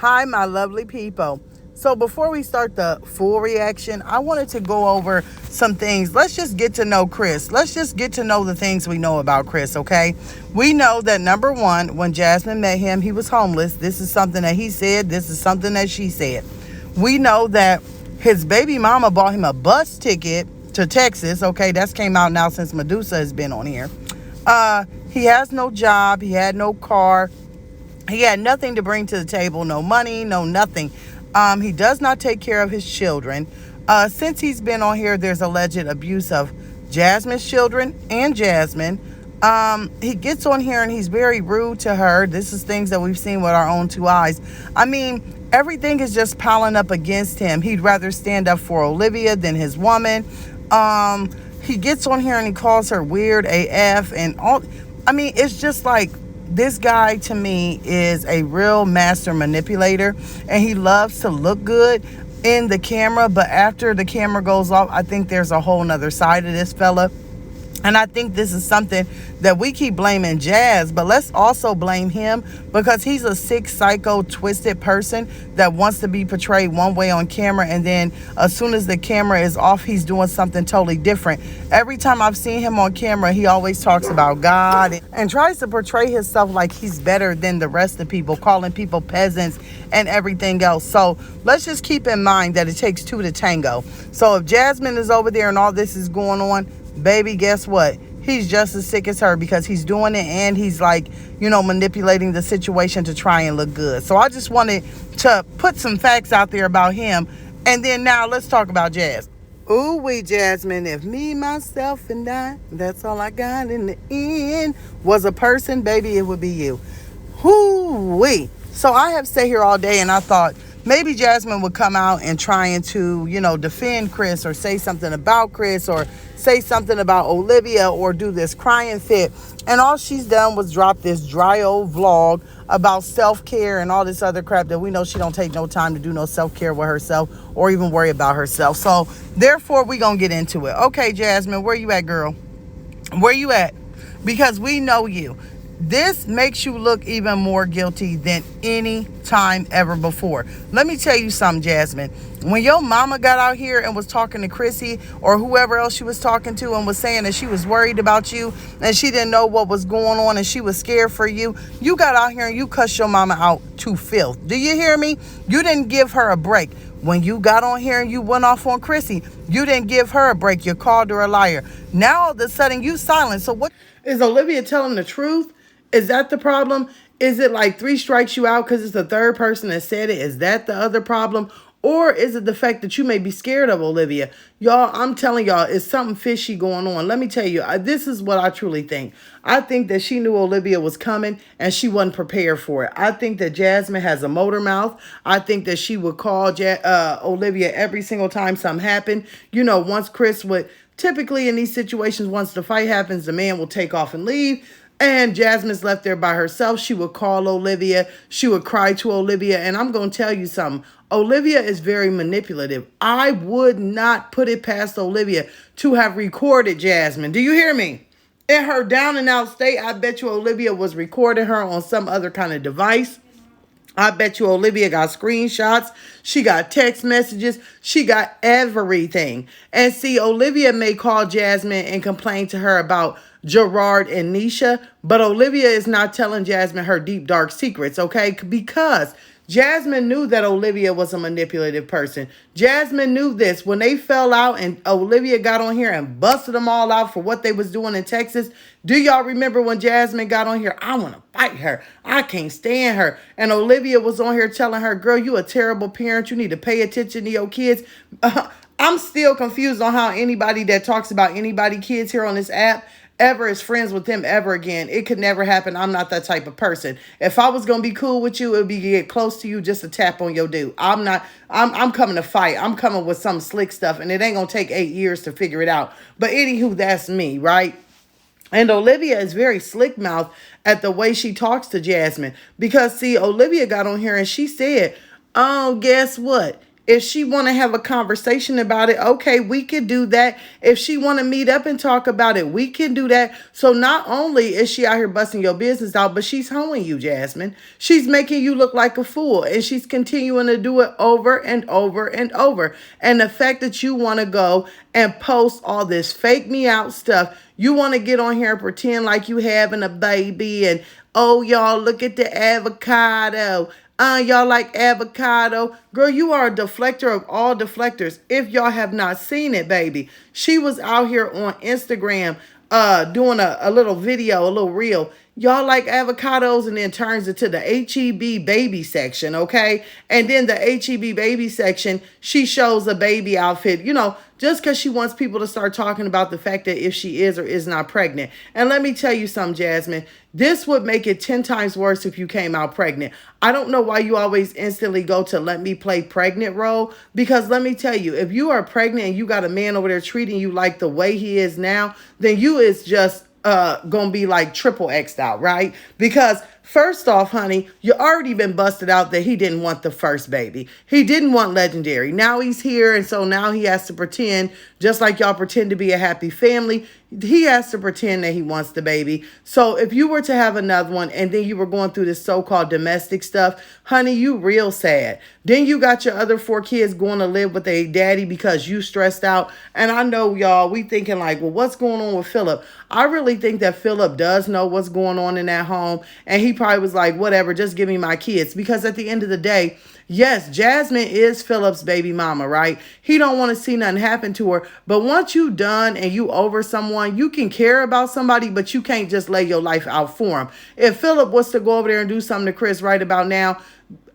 Hi, my lovely people. So, before we start the full reaction, I wanted to go over some things. Let's just get to know Chris. Let's just get to know the things we know about Chris, okay? We know that number one, when Jazzman met him, he was homeless. This is something that he said, this is something that she said. We know that his baby mama bought him a bus ticket to Texas, okay? That's came out now since Medusa has been on here. He has no job, he had no car. He had nothing to bring to the table, no money, no nothing. He does not take care of his children. Since he's been on here, there's alleged abuse of Jazzman's children and Jazzman. He gets on here and he's very rude to her. This is things that we've seen with our own two eyes. I mean, everything is just piling up against him. He'd rather stand up for Olivia than his woman. He gets on here and he calls her weird AF and all. I mean, it's just like, this guy to me is a real master manipulator, and he loves to look good in the camera, but after the camera goes off, I think there's a whole nother side of this fella. And I think this is something that we keep blaming Jazz, but let's also blame him because he's a sick, psycho, twisted person that wants to be portrayed one way on camera, and then as soon as the camera is off, he's doing something totally different. Every time I've seen him on camera, he always talks about God and tries to portray himself like he's better than the rest of people, calling people peasants and everything else. So let's just keep in mind that it takes two to tango. So if Jazzman is over there and all this is going on, baby, guess what? He's just as sick as her because he's doing it and he's like, manipulating the situation to try and look good. So I just wanted to put some facts out there about him. And then now let's talk about Jazz. Ooh, wee, Jazzman, if me, myself, and I, that's all I got in the end, was a person, baby, it would be you. Whoo, wee. So I have sat here all day and I thought, maybe Jazzman would come out and trying to, defend Chris or say something about Chris or say something about Olivia or do this crying fit. And all she's done was drop this dry old vlog about self-care and all this other crap that we know she don't take no time to do no self-care with herself or even worry about herself. So therefore, we gonna get into it. Okay, Jazzman, where you at, girl? Where you at? Because we know you. This makes you look even more guilty than any time ever before. Let me tell you something, Jazzman. When your mama got out here and was talking to Chrissy or whoever else she was talking to and was saying that she was worried about you and she didn't know what was going on and she was scared for you, you got out here and you cussed your mama out to filth. Do you hear me? You didn't give her a break. When you got on here and you went off on Chrissy, you didn't give her a break. You called her a liar. Now all of a sudden you silent. So what is Olivia telling the truth? Is that the problem? Is it like 3 strikes you out because it's the third person that said it? Is that the other problem? Or is it the fact that you may be scared of Olivia? Y'all, I'm telling y'all, it's something fishy going on. Let me tell you, this is what I truly think. I think that she knew Olivia was coming and she wasn't prepared for it. I think that Jazzman has a motor mouth. I think that she would call Olivia every single time something happened. Once Chris would, typically in these situations, once the fight happens, the man will take off and leave. And Jazzman's left there by herself. She would call Olivia. She would cry to Olivia. And I'm going to tell you something. Olivia is very manipulative. I would not put it past Olivia to have recorded Jazzman. Do you hear me? In her down and out state, I bet you Olivia was recording her on some other kind of device. I bet you Olivia got screenshots. She got text messages. She got everything. And see, Olivia may call Jazzman and complain to her about Gerard and Nisha, but Olivia is not telling Jazzman her deep, dark secrets, okay? Because Jazzman knew that Olivia was a manipulative person. Jazzman knew this. When they fell out and Olivia got on here and busted them all out for what they was doing in Texas, do y'all remember when Jazzman got on here? I want to fight her. I can't stand her. And Olivia was on here telling her, girl, you a terrible parent. You need to pay attention to your kids. I'm still confused on how anybody that talks about anybody kids here on this app ever is friends with them ever again. It could never happen. I'm not that type of person. If I was going to be cool with you, it would be to get close to you just to tap on your dude. I'm coming to fight. I'm coming with some slick stuff and it ain't going to take 8 years to figure it out. But anywho, that's me, right? And Olivia is very slick mouthed at the way she talks to Jazzman. Because see, Olivia got on here and she said, oh, guess what? If she want to have a conversation about it, okay, we could do that. If she want to meet up and talk about it, we can do that. So not only is she out here busting your business out, but she's hoeing you, Jazzman. She's making you look like a fool, and she's continuing to do it over and over and over. And the fact that you want to go and post all this fake me out stuff, you want to get on here and pretend like you having a baby and, oh, y'all, look at the avocado. Y'all like avocado. Girl, you are a deflector of all deflectors. If y'all have not seen it, baby. She was out here on Instagram doing a little video, a little reel. Y'all like avocados, and then turns into the HEB baby section, okay? And then the HEB baby section, she shows a baby outfit, just because she wants people to start talking about the fact that if she is or is not pregnant. And let me tell you something, Jazzman. This would make it 10 times worse if you came out pregnant. I don't know why you always instantly go to let me play pregnant role, because let me tell you, if you are pregnant and you got a man over there treating you like the way he is now, then you is just gonna be like triple X'd out, right? Because first off, honey, you already been busted out that he didn't want the first baby. He didn't want Legendary. Now he's here, and so now he has to pretend, just like y'all pretend to be a happy family, he has to pretend that he wants the baby. So if you were to have another one and then you were going through this so-called domestic stuff, honey, you real sad. Then you got your other 4 kids going to live with a daddy because you stressed out. And I know, y'all, we thinking like, well, what's going on with Philip? I really think that Philip does know what's going on in that home. And he probably was like, whatever, just give me my kids. Because at the end of the day, yes, Jazzman is Philip's baby mama, right? He don't want to see nothing happen to her. But once you done and you over someone, you can care about somebody, but you can't just lay your life out for him. If Philip was to go over there and do something to Chris right about now,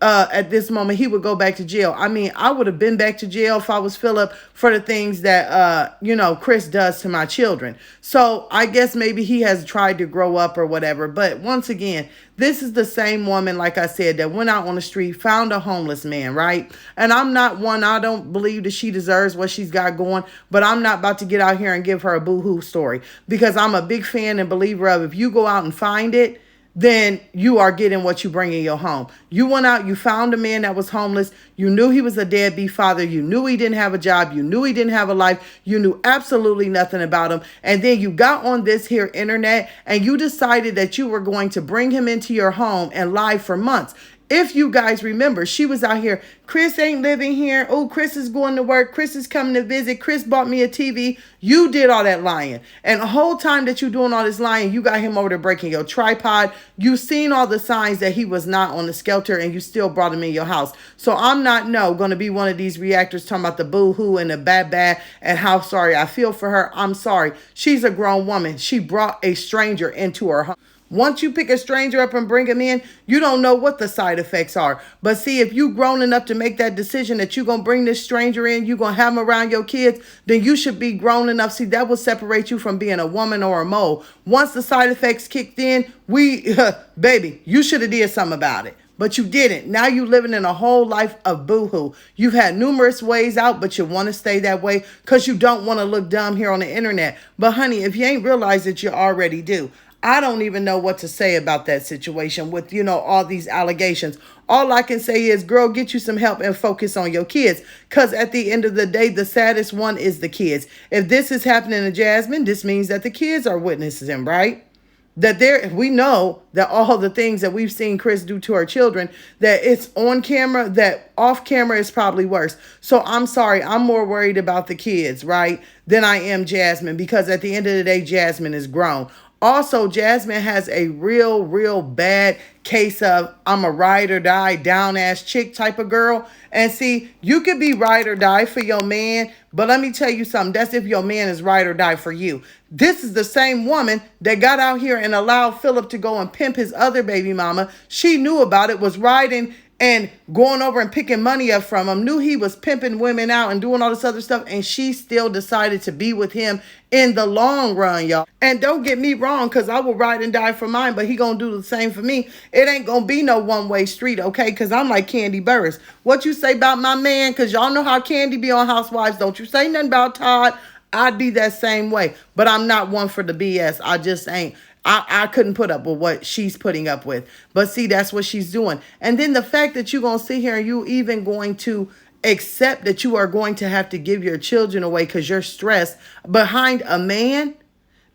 at this moment, he would go back to jail. I mean, I would have been back to jail if I was Philip for the things that, Chris does to my children. So I guess maybe he has tried to grow up or whatever. But once again, this is the same woman, like I said, that went out on the street, found a homeless man, right? And I'm not one, I don't believe that she deserves what she's got going, but I'm not about to get out here and give her a boo-hoo story, because I'm a big fan and believer of, if you go out and find it, then you are getting what you bring in your home. You went out, you found a man that was homeless. You knew he was a deadbeat father. You knew he didn't have a job. You knew he didn't have a life. You knew absolutely nothing about him. And then you got on this here internet and you decided that you were going to bring him into your home and lie for months. If you guys remember, she was out here, Chris ain't living here. Oh, Chris is going to work. Chris is coming to visit. Chris bought me a TV. You did all that lying. And the whole time that you doing all this lying, you got him over there breaking your tripod. You seen all the signs that he was not on the skelter, and you still brought him in your house. So I'm not, going to be one of these reactors talking about the boo-hoo and the bad and how sorry I feel for her. I'm sorry. She's a grown woman. She brought a stranger into her home. Once you pick a stranger up and bring him in, you don't know what the side effects are. But see, if you grown enough to make that decision that you're going to bring this stranger in, you're going to have him around your kids, then you should be grown enough. See, that will separate you from being a woman or a mole. Once the side effects kicked in, baby, you should have did something about it. But you didn't. Now you living in a whole life of boohoo. You've had numerous ways out, but you want to stay that way because you don't want to look dumb here on the internet. But honey, if you ain't realized it, you already do. I don't even know what to say about that situation with, all these allegations. All I can say is, girl, get you some help and focus on your kids. Because at the end of the day, the saddest one is the kids. If this is happening to Jazzman, this means that the kids are witnessing, right? That we know that all the things that we've seen Chris do to our children, that it's on camera, that off camera is probably worse. So I'm sorry, I'm more worried about the kids, right, than I am Jazzman, because at the end of the day, Jazzman is grown. Also, Jazzman has a real bad case of I'm a ride or die, down ass chick type of girl. And see, you could be ride or die for your man, but let me tell you something. That's if your man is ride or die for you. This is the same woman that got out here and allowed Philip to go and pimp his other baby mama. She knew about it, was riding and going over and picking money up from him, knew he was pimping women out and doing all this other stuff, and she still decided to be with him in the long run, y'all. And don't get me wrong, because I will ride and die for mine, but he gonna do the same for me. It ain't gonna be no one-way street, okay? Because I'm like Candy Burris. What you say about my man? Because y'all know how Candy be on Housewives. Don't you say nothing about Todd. I'd be that same way, but I'm not one for the BS. I just ain't. I couldn't put up with what she's putting up with. But see, that's what she's doing. And then the fact that you're going to sit here and you even going to accept that you are going to have to give your children away because you're stressed behind a man.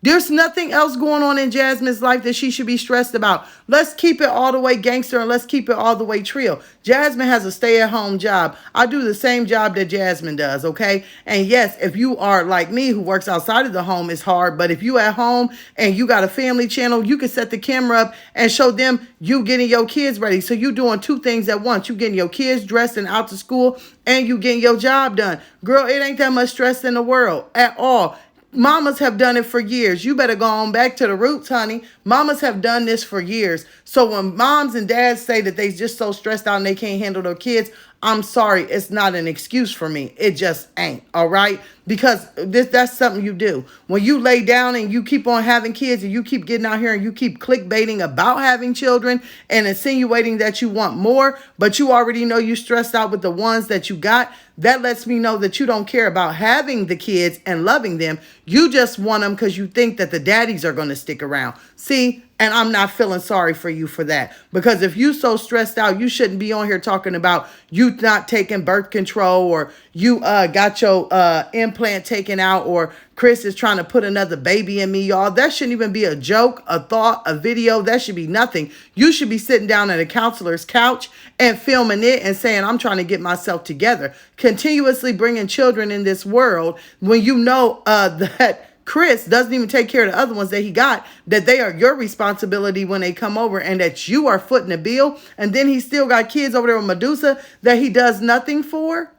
There's nothing else going on in Jazzman's life that she should be stressed about. Let's keep it all the way gangster and let's keep it all the way trill. Jazzman has a stay-at-home job. I do the same job that Jazzman does, okay? And yes, if you are like me who works outside of the home, it's hard. But if you at home and you got a family channel, you can set the camera up and show them you getting your kids ready. So you doing two things at once. You getting your kids dressed and out to school and you getting your job done. Girl, it ain't that much stress in the world at all. Mamas have done it for years. You better go on back to the roots, honey. Mamas have done this for years. So when moms and dads say that they just so stressed out and they can't handle their kids, I'm sorry, it's not an excuse for me. It just ain't, all right? Because that's something you do. When you lay down and you keep on having kids and you keep getting out here and you keep clickbaiting about having children and insinuating that you want more, but you already know you stressed out with the ones that you got, that lets me know that you don't care about having the kids and loving them. You just want them because you think that the daddies are going to stick around. See? And I'm not feeling sorry for you for that. Because if you so stressed out, you shouldn't be on here talking about you not taking birth control or you got your implant taken out or Chris is trying to put another baby in me, y'all. That shouldn't even be a joke, a thought, a video. That should be nothing. You should be sitting down at a counselor's couch and filming it and saying, I'm trying to get myself together. Continuously bringing children in this world when you know that Chris doesn't even take care of the other ones that he got, that they are your responsibility when they come over and that you are footing the bill. And then he still got kids over there with Medusa that he does nothing for.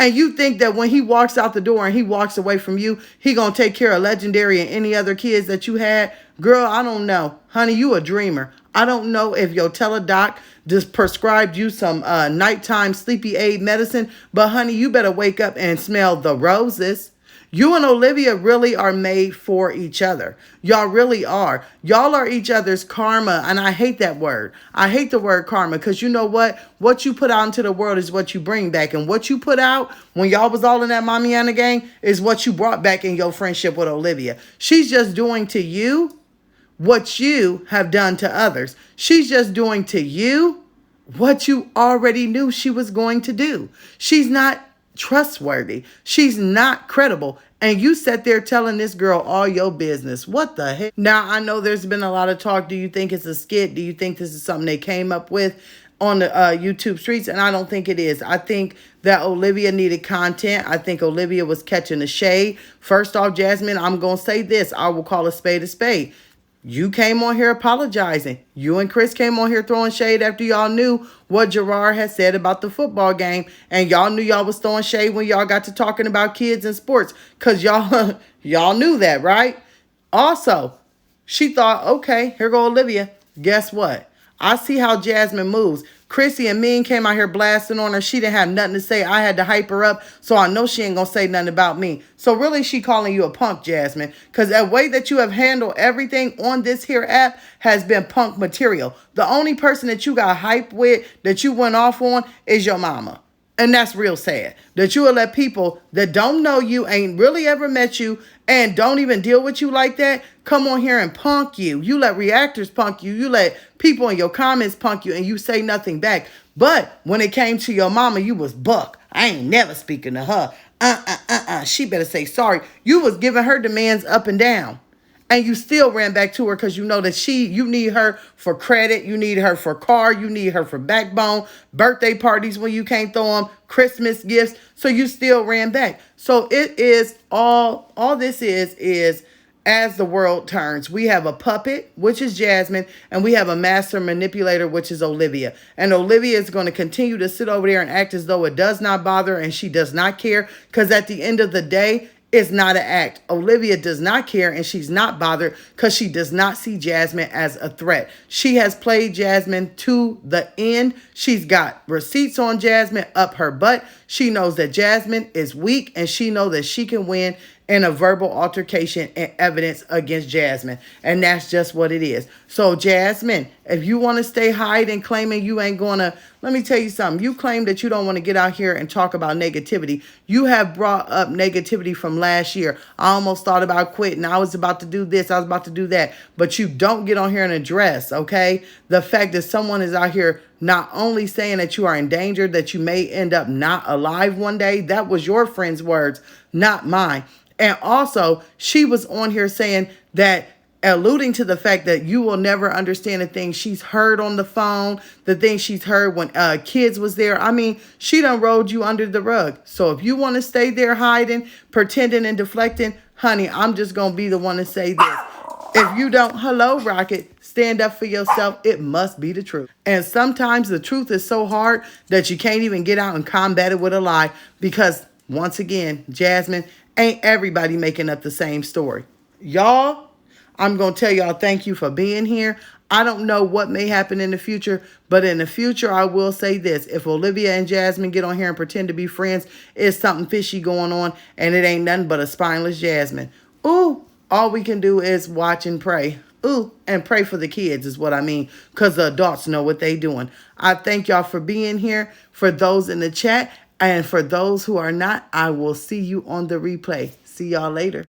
And you think that when he walks out the door and he walks away from you, he going to take care of Legendary and any other kids that you had? Girl, I don't know. Honey, you a dreamer. I don't know if your teledoc just prescribed you some nighttime sleepy aid medicine. But honey, you better wake up and smell the roses. You and Olivia really are made for each other. Y'all really are. Y'all are each other's karma. And I hate that word. I hate the word karma because you know what? What you put out into the world is what you bring back. And what you put out when y'all was all in that Mamiana gang is what you brought back in your friendship with Olivia. She's just doing to you what you have done to others. She's just doing to you what you already knew she was going to do. She's not trustworthy. She's not credible. And you sat there telling this girl all your business. What the heck? Now, I know there's been a lot of talk. Do you think it's a skit? Do you think this is something they came up with on the YouTube streets? And I don't think it is. I think that Olivia needed content. I think Olivia was catching the shade. First off, Jazzman, I'm going to say this. I will call a spade a spade. You came on here apologizing. You and Chris came on here throwing shade after y'all knew what Gerard had said about the football game. And y'all knew y'all was throwing shade when y'all got to talking about kids and sports. Because y'all knew that, right? Also, she thought, okay, here go Olivia. Guess what? I see how Jazzman moves. Chrissy and Mean came out here blasting on her. She didn't have nothing to say. I had to hype her up, so I know she ain't going to say nothing about me. So really, she calling you a punk, Jazzman, because the way that you have handled everything on this here app has been punk material. The only person that you got hype with, that you went off on, is your mama. And that's real sad. That you will let people that don't know you, ain't really ever met you, and don't even deal with you like that, come on here and punk you. You let reactors punk you. You let people in your comments punk you, and you say nothing back. But when it came to your mama, you was buck. I ain't never speaking to her. She better say sorry. You was giving her demands up and down. And you still ran back to her because you know that you need her for credit. You need her for car. You need her for backbone. Birthday parties when you can't throw them. Christmas gifts. So you still ran back. So it is all this is as the world turns. We have a puppet, which is Jazzman, and we have a master manipulator, which is Olivia. And Olivia is going to continue to sit over there and act as though it does not bother her and she does not care. Because at the end of the day, it's not an act. Olivia does not care and she's not bothered because she does not see Jazzman as a threat. She has played Jazzman to the end. She's got receipts on Jazzman up her butt. She knows that Jazzman is weak and she knows that she can win in a verbal altercation and evidence against Jazzman. And that's just what it is. So, Jazzman, if you want to stay hiding, claiming you ain't going to, let me tell you something. You claim that you don't want to get out here and talk about negativity. You have brought up negativity from last year. I almost thought about quitting. I was about to do this. I was about to do that. But you don't get on here and address, okay, the fact that someone is out here not only saying that you are in danger, that you may end up not alive one day. That was your friend's words, not mine. And also, she was on here saying that, alluding to the fact that you will never understand the things she's heard on the phone, the things she's heard when kids was there. I mean, she done rolled you under the rug. So if you want to stay there hiding, pretending and deflecting, honey, I'm just going to be the one to say this. If you don't, hello, Rocket, stand up for yourself. It must be the truth. And sometimes the truth is so hard that you can't even get out and combat it with a lie because, once again, Jazzman, ain't everybody making up the same story. Y'all, I'm going to tell y'all thank you for being here. I don't know what may happen in the future, but in the future, I will say this. If Olivia and Jazzman get on here and pretend to be friends, it's something fishy going on, and it ain't nothing but a spineless Jazzman. Ooh, all we can do is watch and pray. Ooh, and pray for the kids is what I mean, because the adults know what they doing. I thank y'all for being here. For those in the chat, and for those who are not, I will see you on the replay. See y'all later.